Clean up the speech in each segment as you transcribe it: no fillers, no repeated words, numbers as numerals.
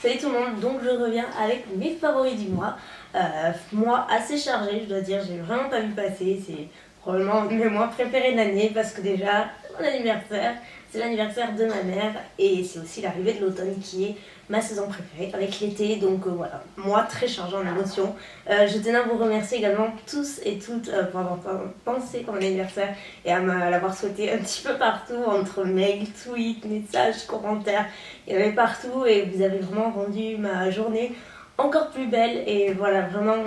Salut tout le monde, donc je reviens avec mes favoris du mois. Mois assez chargé, je dois dire, j'ai vraiment pas vu passer. C'est probablement mes mois préférés de l'année parce que déjà, mon anniversaire, c'est l'anniversaire de ma mère et c'est aussi l'arrivée de l'automne qui est ma saison préférée avec l'été. Donc voilà, mois très chargé en émotions. Je tenais à vous remercier également tous et toutes pour avoir pensé à mon anniversaire et à l'avoir souhaité un petit peu partout entre mails, tweets, messages, commentaires. Il y en avait partout et vous avez vraiment rendu ma journée encore plus belle. Et voilà, vraiment,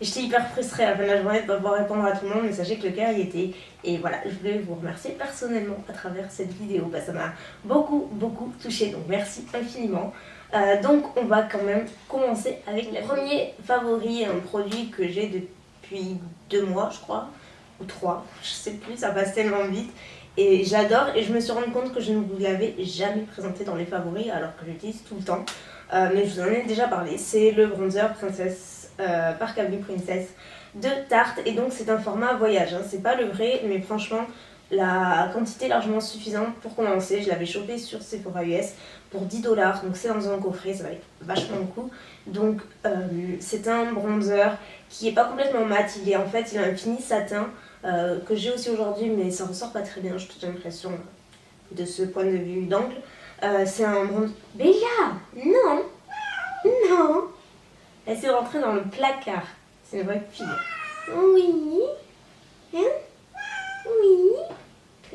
j'étais hyper frustrée à la fin de la journée de ne pas pouvoir répondre à tout le monde, mais sachez que le cœur y était. Et voilà, je voulais vous remercier personnellement à travers cette vidéo, parce que ça m'a beaucoup touchée, donc merci infiniment. Donc on va quand même commencer avec le premier favori, un produit que j'ai depuis 2 mois je crois, ou 3, je sais plus, ça passe tellement vite. Et j'adore, et je me suis rendu compte que je ne vous l'avais jamais présenté dans les favoris alors que j'utilise tout le temps. Mais je vous en ai déjà parlé, c'est le bronzer Princess Park Avenue Princess de Tarte. Et donc c'est un format voyage, hein. C'est pas le vrai, mais franchement la quantité est largement suffisante pour commencer. Je l'avais chopé sur Sephora US pour 10$, donc c'est dans un coffret, ça va être vachement le coup. Donc c'est un bronzer qui est pas complètement mat, il a un fini satin. Que j'ai aussi aujourd'hui, mais ça ressort pas très bien, j'ai l'impression, de ce point de vue d'angle. C'est un bronzer. Bélia, non, non. Elle s'est rentrée dans le placard. C'est une vraie fille. Oui. Hein? Oui.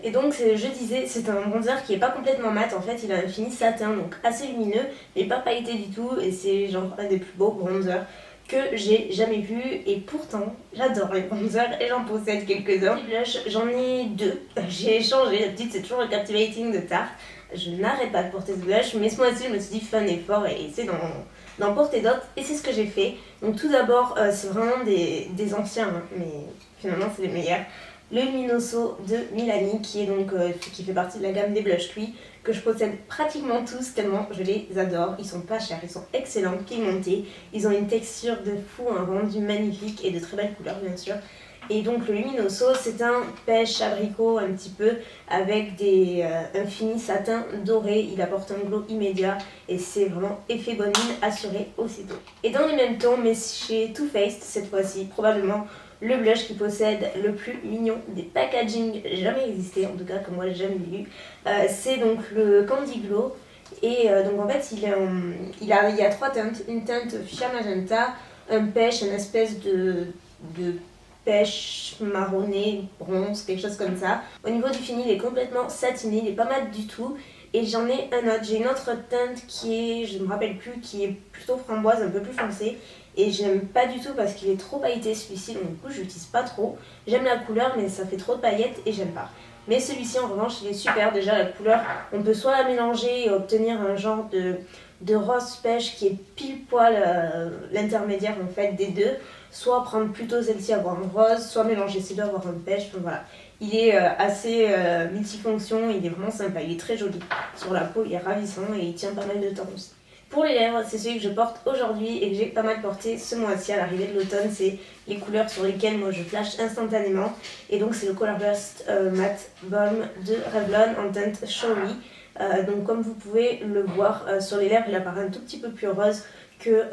Et donc, je disais, c'est un bronzer qui est pas complètement mat. En fait, il a un fini satin, donc assez lumineux, mais pas pailleté du tout. Et c'est genre un des plus beaux bronzers que j'ai jamais vu. Et pourtant, j'adore les bronzers et j'en possède quelques-uns. Les blushs, j'en ai 2. J'ai changé. La petite, c'est toujours le Captivating de Tarte. Je n'arrête pas de porter ce blush, mais ce mois-ci, je me suis dit, fais un effort et essaie d'en porter d'autres. Et c'est ce que j'ai fait. Donc, tout d'abord, c'est vraiment des anciens, hein, mais finalement, c'est les meilleurs. Le Luminoso de Milani, qui est donc qui fait partie de la gamme des blush Lui, que je possède pratiquement tous tellement je les adore. Ils sont pas chers, ils sont excellents, pigmentés, ils ont une texture de fou, un rendu magnifique et de très belles couleurs bien sûr. Et donc le Luminoso, c'est un pêche abricot un petit peu avec un fini satin doré. Il apporte un glow immédiat et c'est vraiment effet bonne mine assuré aussitôt. Et dans les mêmes tons, mais chez Too Faced cette fois-ci, probablement le blush qui possède le plus mignon des packaging jamais existé, en tout cas que moi j'ai jamais vu. C'est donc le Candy Glow. Et donc en fait il y a 3 teintes, une teinte fuchsia magenta, un pêche, une espèce de pêche marronné, bronze, quelque chose comme ça. Au niveau du fini, il est complètement satiné, il est pas mat du tout. Et j'en ai un autre, j'ai une autre teinte qui est, je me rappelle plus, qui est plutôt framboise, un peu plus foncée. Et je n'aime pas du tout parce qu'il est trop pailleté celui-ci, donc du coup je l'utilise pas trop. J'aime la couleur mais ça fait trop de paillettes et j'aime pas. Mais celui-ci en revanche il est super, déjà la couleur, on peut soit la mélanger et obtenir un genre de rose pêche qui est pile poil l'intermédiaire en fait des deux, soit prendre plutôt celle-ci avoir un rose, soit mélanger ces deux avoir un pêche, enfin voilà. Il est assez multifonction, il est vraiment sympa, il est très joli sur la peau, il est ravissant et il tient pas mal de temps aussi. Pour les lèvres, c'est celui que je porte aujourd'hui et que j'ai pas mal porté ce mois-ci à l'arrivée de l'automne. C'est les couleurs sur lesquelles moi je flash instantanément. Et donc c'est le Color Burst Matte Balm de Revlon en teinte Showy. Donc comme vous pouvez le voir sur les lèvres, il apparaît un tout petit peu plus rose que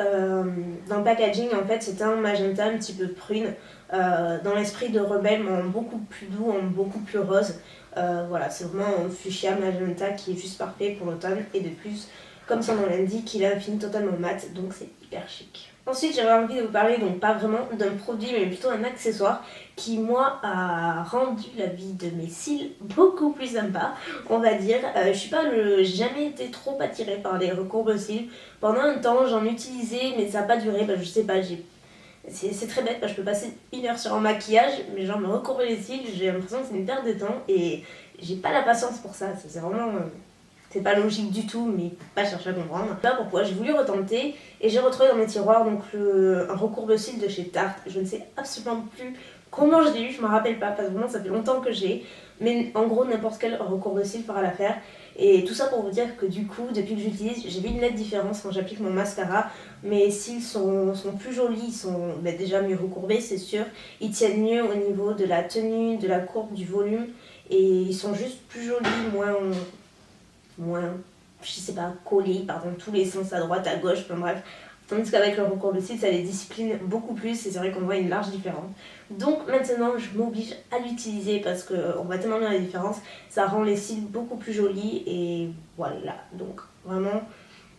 dans le packaging. En fait c'est un magenta un petit peu prune dans l'esprit de Rebelle, mais en beaucoup plus doux, en beaucoup plus rose. Voilà, c'est vraiment un fuchsia magenta qui est juste parfait pour l'automne. Et de plus, comme son nom l'indique, il a un fini totalement mat, donc c'est hyper chic. Ensuite, j'avais envie de vous parler, donc pas vraiment d'un produit, mais plutôt un accessoire qui, moi, a rendu la vie de mes cils beaucoup plus sympa, on va dire. J'ai jamais été trop attirée par les recourbe-cils. Pendant un temps, j'en utilisais, mais ça n'a pas duré, je sais pas, c'est très bête, je peux passer 1 heure sur un maquillage, mais genre me recourber les cils, j'ai l'impression que c'est une perte de temps, et j'ai pas la patience pour ça, c'est vraiment... C'est pas logique du tout, mais pas chercher à comprendre. Là pourquoi j'ai voulu retenter et j'ai retrouvé dans mes tiroirs donc un recourbe-cils de chez Tarte. Je ne sais absolument plus comment je l'ai eu, je me rappelle pas parce que vraiment ça fait longtemps que j'ai. Mais en gros n'importe quel recourbe-cils fera l'affaire. Et tout ça pour vous dire que du coup depuis que j'utilise, j'ai vu une nette différence quand j'applique mon mascara. Mes cils sont plus jolis, ils sont déjà mieux recourbés c'est sûr. Ils tiennent mieux au niveau de la tenue, de la courbe, du volume. Et ils sont juste plus jolis, moins je sais pas, collé, il part dans tous les sens, à droite, à gauche, enfin bref. Tandis qu'avec le recours de cils, ça les discipline beaucoup plus et c'est vrai qu'on voit une large différence. Donc maintenant, je m'oblige à l'utiliser parce qu'on voit tellement bien la différence. Ça rend les cils beaucoup plus jolis et voilà. Donc vraiment,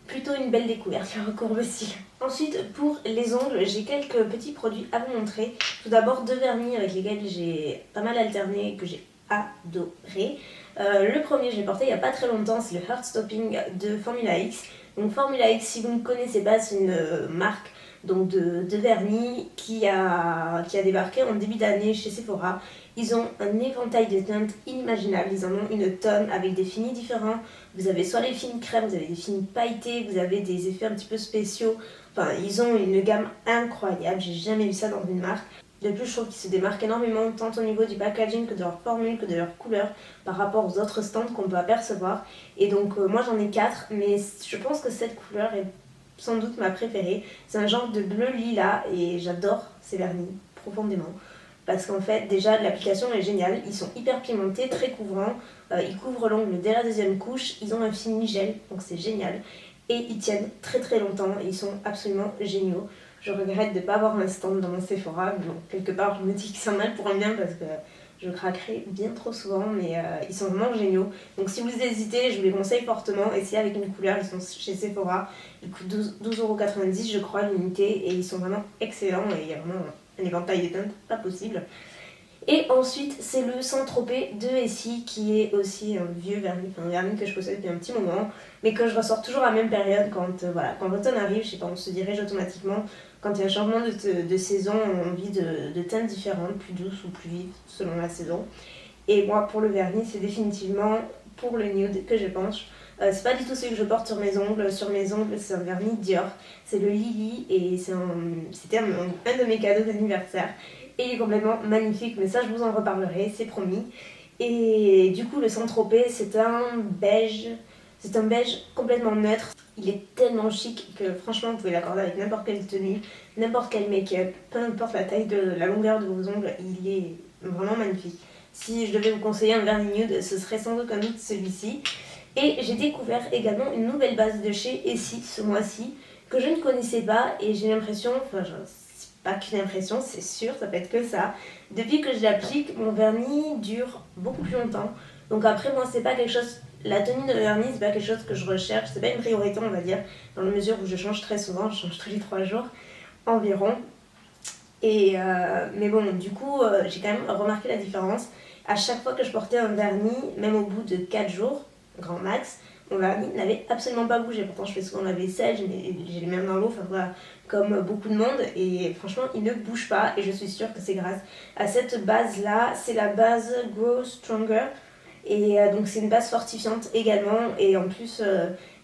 plutôt une belle découverte, le recours de cils. Ensuite, pour les ongles, j'ai quelques petits produits à vous montrer. Tout d'abord, 2 vernis avec lesquels j'ai pas mal alterné, que j'ai adoré. Le premier, je l'ai porté il n'y a pas très longtemps, c'est le Heart Stopping de Formula X. Donc Formula X, si vous ne connaissez pas, c'est une marque donc de vernis qui a débarqué en début d'année chez Sephora. Ils ont un éventail de teintes inimaginables, ils en ont une tonne avec des finis différents. Vous avez soit les finis crème, vous avez des finis pailletés, vous avez des effets un petit peu spéciaux. Enfin, ils ont une gamme incroyable, j'ai jamais vu ça dans une marque. De plus, je trouve qu'ils se démarquent énormément, tant au niveau du packaging que de leur formule, que de leur couleur, par rapport aux autres stands qu'on peut apercevoir. Et donc, moi j'en ai 4, mais je pense que cette couleur est sans doute ma préférée. C'est un genre de bleu lilas et j'adore ces vernis profondément. Parce qu'en fait, déjà, l'application est géniale. Ils sont hyper pimentés, très couvrants. Ils couvrent l'ongle dès la deuxième couche. Ils ont un fini gel, donc c'est génial. Et ils tiennent très très longtemps. Ils sont absolument géniaux. Je regrette de ne pas avoir un stand dans mon Sephora. Mais bon, quelque part, je me dis que c'est un mal pour un bien parce que je craquerai bien trop souvent. Mais ils sont vraiment géniaux. Donc si vous hésitez, je vous les conseille fortement. Essayez avec une couleur. Ils sont chez Sephora. Ils coûtent 12,90 € je crois l'unité. Et ils sont vraiment excellents. Et il y a vraiment un éventail de teintes pas possible. Et ensuite, c'est le Saint-Tropez de Essie qui est aussi un vieux vernis, enfin un vernis que je possède depuis un petit moment, mais que je ressors toujours à la même période quand, quand l'automne arrive, je sais pas, on se dirige automatiquement. Quand il y a un changement de saison, on a envie de teintes différentes, plus douces ou plus vives selon la saison. Et moi, pour le vernis, c'est définitivement pour le nude que je penche. C'est pas du tout celui que je porte sur mes ongles. Sur mes ongles, c'est un vernis Dior. C'est le Lily et c'était un de mes cadeaux d'anniversaire. Et il est complètement magnifique, mais ça, je vous en reparlerai, c'est promis. Et du coup, le Saint-Tropez, c'est un beige. C'est un beige complètement neutre. Il est tellement chic que franchement, vous pouvez l'accorder avec n'importe quelle tenue, n'importe quel make-up, peu importe la taille de la longueur de vos ongles, il est vraiment magnifique. Si je devais vous conseiller un vernis nude, ce serait sans aucun doute celui-ci. Et j'ai découvert également une nouvelle base de chez Essie ce mois-ci que je ne connaissais pas et j'ai l'impression, enfin c'est pas qu'une impression, c'est sûr, ça peut être que ça. Depuis que je l'applique, mon vernis dure beaucoup plus longtemps. Donc après moi c'est pas quelque chose, la tenue de vernis c'est pas quelque chose que je recherche, c'est pas une priorité on va dire, dans la mesure où je change très souvent, je change tous les 3 jours environ. Et mais bon, du coup, j'ai quand même remarqué la différence. À chaque fois que je portais un vernis, même au bout de 4 jours, grand max, mon vernis n'avait absolument pas bougé. Pourtant, je fais souvent la vaisselle, j'ai les mains dans l'eau, enfin voilà, comme beaucoup de monde. Et franchement, il ne bouge pas. Et je suis sûre que c'est grâce à cette base-là. C'est la base Grow Stronger. Et donc, c'est une base fortifiante également. Et en plus,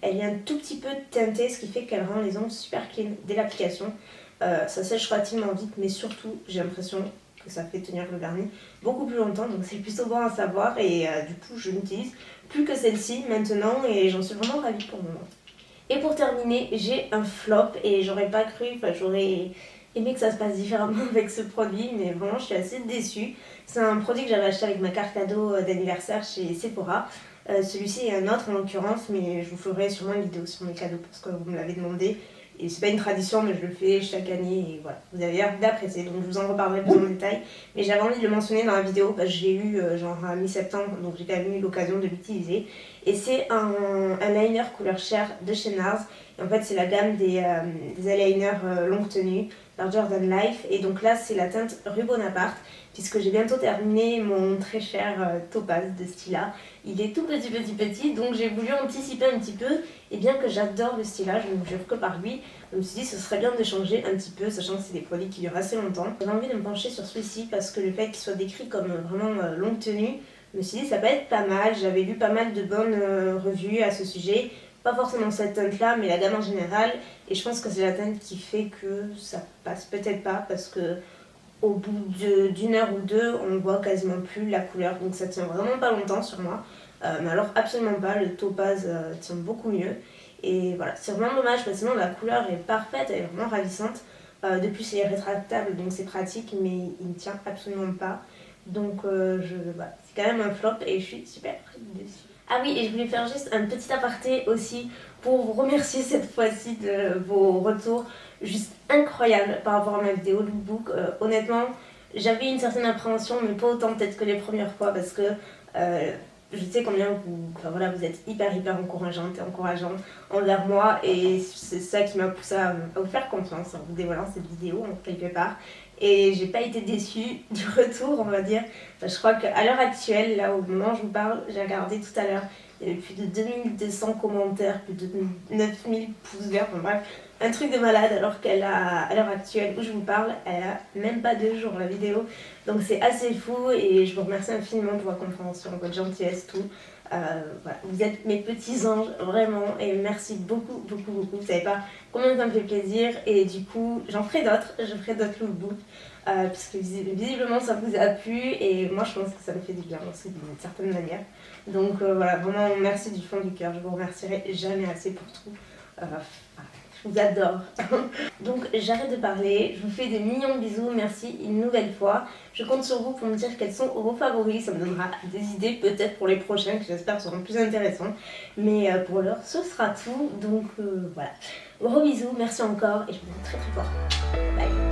elle est un tout petit peu teintée, ce qui fait qu'elle rend les ongles super clean dès l'application. Ça sèche relativement vite, mais surtout, j'ai l'impression que ça fait tenir le vernis beaucoup plus longtemps, donc c'est plutôt bon à savoir. Et du coup, je n'utilise plus que celle-ci maintenant et j'en suis vraiment ravie pour le moment. Et pour terminer, j'ai un flop et j'aurais pas cru, enfin j'aurais aimé que ça se passe différemment avec ce produit, mais vraiment je suis assez déçue. C'est un produit que j'avais acheté avec ma carte cadeau d'anniversaire chez Sephora. Celui-ci est un autre en l'occurrence, mais je vous ferai sûrement une vidéo sur mes cadeaux parce que vous me l'avez demandé. Et c'est pas une tradition, mais je le fais chaque année et voilà. Vous avez l'air d'apprécier, donc je vous en reparlerai plus en détail. Mais j'avais envie de le mentionner dans la vidéo parce que j'ai eu genre à mi-septembre, donc j'ai quand même eu l'occasion de l'utiliser. Et c'est un liner couleur chair de chez NARS. Et en fait, c'est la gamme des eyeliners longue tenue, Larger Than Life. Et donc là, c'est la teinte Rue Bonaparte, puisque j'ai bientôt terminé mon très cher topaz de ce style-là. Il est tout petit, donc j'ai voulu anticiper un petit peu. Et bien que j'adore le stylage, je ne jure que par lui, je me suis dit que ce serait bien de changer un petit peu, sachant que c'est des produits qui durent assez longtemps. J'avais envie de me pencher sur celui-ci parce que le fait qu'il soit décrit comme vraiment longue tenue, je me suis dit ça peut être pas mal. J'avais lu pas mal de bonnes revues à ce sujet. Pas forcément cette teinte-là, mais la gamme en général. Et je pense que c'est la teinte qui fait que ça passe peut-être pas parce que au bout d'une heure ou deux, on ne voit quasiment plus la couleur. Donc ça tient vraiment pas longtemps sur moi. Mais alors absolument pas, le topaz tient beaucoup mieux. Et voilà, c'est vraiment dommage parce que sinon la couleur est parfaite, elle est vraiment ravissante. De plus, il est rétractable, donc c'est pratique, mais il ne tient absolument pas. Donc voilà, c'est quand même un flop et je suis super déçue. Ah oui, et je voulais faire juste un petit aparté aussi pour vous remercier cette fois-ci de vos retours juste incroyables par rapport à ma vidéo lookbook. Honnêtement, j'avais une certaine appréhension, mais pas autant peut-être que les premières fois parce que euh, je sais combien vous, enfin, voilà, vous êtes hyper encourageante et encourageant envers moi et c'est ça qui m'a poussé à vous faire confiance en vous dévoilant cette vidéo en quelque part. Et j'ai pas été déçue du retour, on va dire. Enfin, je crois qu'à l'heure actuelle, là au moment où je vous parle, j'ai regardé tout à l'heure, il y avait plus de 2200 commentaires, plus de 9000 pouces verts, enfin bref, un truc de malade alors qu'elle a, à l'heure actuelle où je vous parle, elle a même pas 2 jours la vidéo. Donc c'est assez fou et je vous remercie infiniment pour votre compréhension, votre gentillesse, tout. Voilà. Vous êtes mes petits anges, vraiment, et merci beaucoup. Vous savez pas combien ça me fait plaisir et du coup j'en ferai d'autres, je ferai d'autres lookbooks. Puisque visiblement ça vous a plu et moi je pense que ça me fait du bien aussi d'une certaine manière. Donc voilà, vraiment merci du fond du cœur, je vous remercierai jamais assez pour tout. Je vous adore. Donc j'arrête de parler, je vous fais des millions de bisous, merci une nouvelle fois. Je compte sur vous pour me dire quels sont vos favoris, ça me donnera des idées peut-être pour les prochains qui j'espère seront plus intéressants. Mais pour l'heure ce sera tout, donc voilà. Gros bisous, merci encore et je vous dis très fort. Bye.